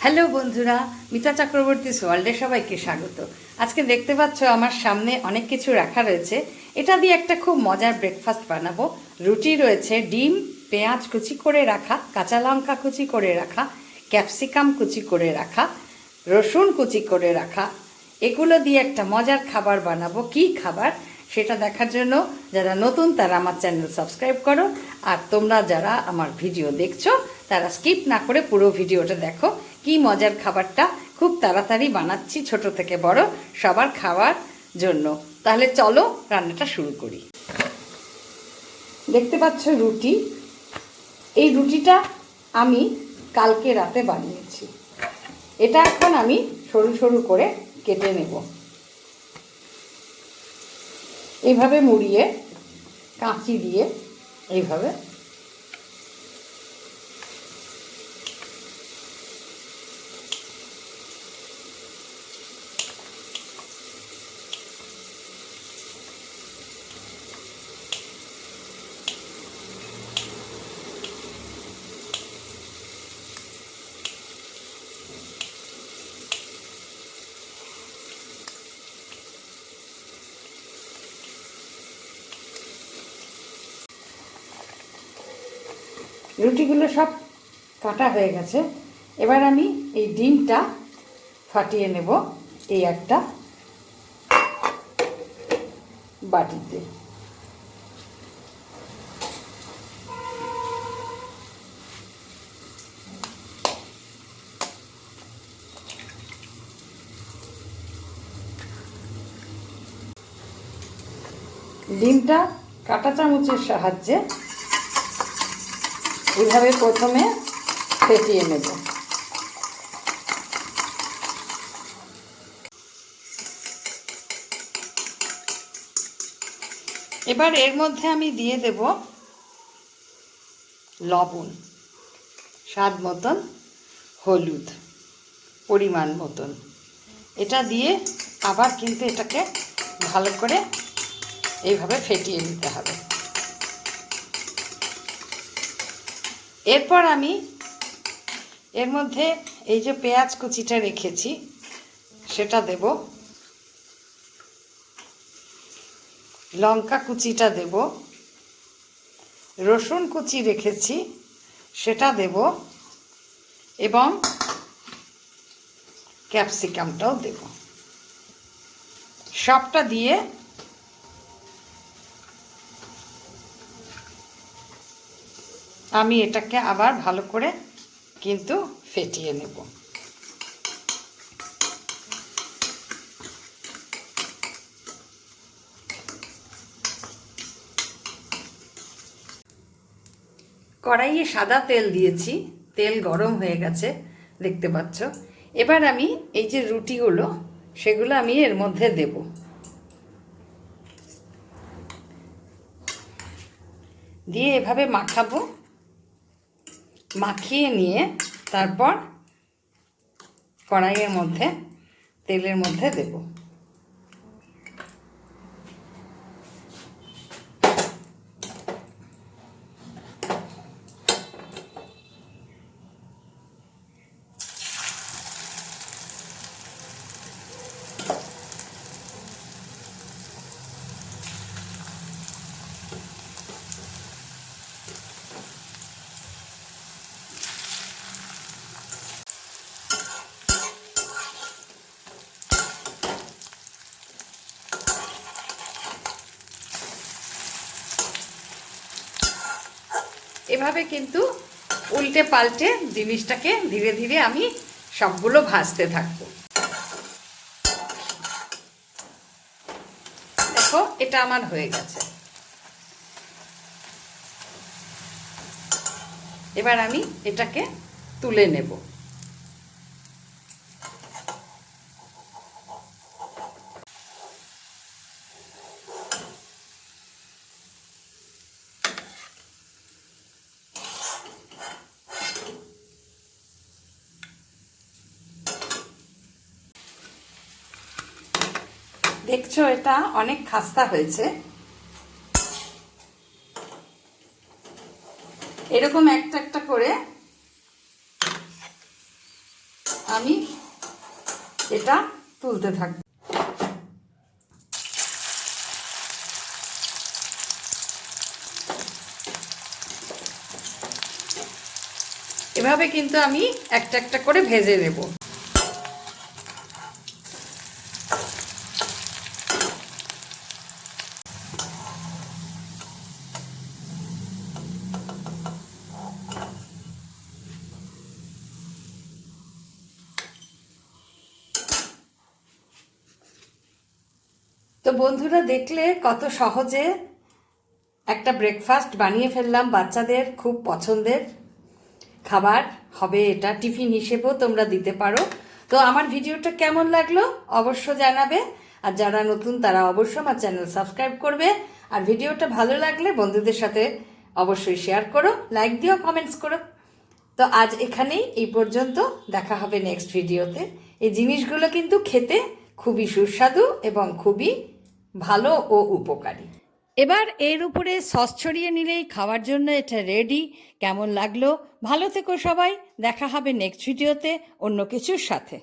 Hello বন্ধুরা, মিতা চক্রবর্তীস ওয়ার্ল্ডে সবাইকে স্বাগত। আজকে দেখতে পাচ্ছ আমার সামনে অনেক কিছু রাখা রয়েছে। এটা দিয়ে একটা খুব মজার ব্রেকফাস্ট বানাবো। রুটি রয়েছে, ডিম, পেঁয়াজ কুচি করে রাখা, কাঁচা লঙ্কা কুচি করে রাখা, ক্যাপসিকাম কুচি করে রাখা, রসুন কুচি করে রাখা, এগুলো দিয়ে একটা মজার খাবার বানাবো। কি খাবার সেটা দেখার জন্য যারা নতুন তারা আমার চ্যানেল সাবস্ক্রাইব করো, আর তোমরা যারা আমার ভিডিও দেখছো তারা স্কিপ না করে পুরো ভিডিওটা দেখো। কি মজার খাবারটা খুব তাড়াতাড়ি বানাচ্ছি, ছোট থেকে বড় সবার খাওয়ার জন্য। তাহলে চলো রান্নাটা শুরু করি। দেখতে পাচ্ছ রুটি, এই রুটিটা আমি কালকে রাতে বানিয়েছি। এটা এখন আমি সরু সরু করে কেটে নেব। এইভাবে মুড়িয়ে কাঁচি দিয়ে এইভাবে রুটিগুলো সব কাটা হয়ে গেছে। এবার আমি এই ডিমটা ফাটিয়ে নেব এই একটা বাটিতে। ডিমটা কাঁটা চামচের সাহায্যে এইভাবে প্রথমে ফেটিয়ে নেব। এবার এর মধ্যে আমি দিয়ে দেব লবণ, স্বাদ মতন, হলুদ পরিমাণ মতন। এটা দিয়ে আবার কিন্তু এটাকে ভালো করে এইভাবে ফেটিয়ে নিতে হবে। এরপর আমি এর মধ্যে এই যে পেঁয়াজ কুচিটা রেখেছি সেটা দেব, লঙ্কা কুচিটা দেব, রসুন কুচি রেখেছি সেটা দেব, এবং ক্যাপসিকামটাও দেব। সবটা দিয়ে আমি এটাকে আবার ভালো করে কিন্তু ফেটিয়ে নেব। কড়াইয়ে সাদা তেল দিয়েছি, তেল গরম হয়ে গেছে দেখতে পাচ্ছ। এবার আমি এই যে রুটিগুলো সেগুলো আমি এর মধ্যে দেব। দিয়ে এভাবে মাখাবো, মাখিয়ে নিয়ে তারপর কড়াইয়ের মধ্যে তেলের মধ্যে দেব। এভাবে কিন্তু উল্টে পাল্টে জিনিসটাকে ধীরে ধীরে আমি সবগুলো ভাজতে থাকবো। দেখো এটা আমার হয়ে গেছে। এবার আমি এটাকে তুলে নেব। দেখছো এটা অনেক খাস্তা হয়েছে। এরকম একটা একটা করে আমি এটা তুলতে থাকবো। এভাবে কিন্তু আমি একটা একটা করে ভেজে নেব। তো বন্ধুরা, দেখলে কত সহজে একটা ব্রেকফাস্ট বানিয়ে ফেললাম। বাচ্চাদের খুব পছন্দের খাবার হবে এটা, টিফিন হিসেবেও তোমরা দিতে পারো। তো আমার ভিডিওটা কেমন লাগলো অবশ্য জানাবে, আর যারা নতুন তারা অবশ্যই আমার চ্যানেল সাবস্ক্রাইব করবে। আর ভিডিওটা ভালো লাগলে বন্ধুদের সাথে অবশ্যই শেয়ার করো, লাইক দিও, কমেন্টস করো। তো আজ এখানেই এই পর্যন্ত, দেখা হবে নেক্সট ভিডিওতে। এই জিনিসগুলো কিন্তু খেতে খুবই সুস্বাদু এবং খুবই ভালো ও উপকারী। এবার এর উপরে সস ছড়িয়ে নিলেই খাওয়ার জন্য এটা রেডি। কেমন লাগলো? ভালো থেকো সবাই, দেখা হবে নেক্সট ভিডিওতে অন্য কিছুর সাথে।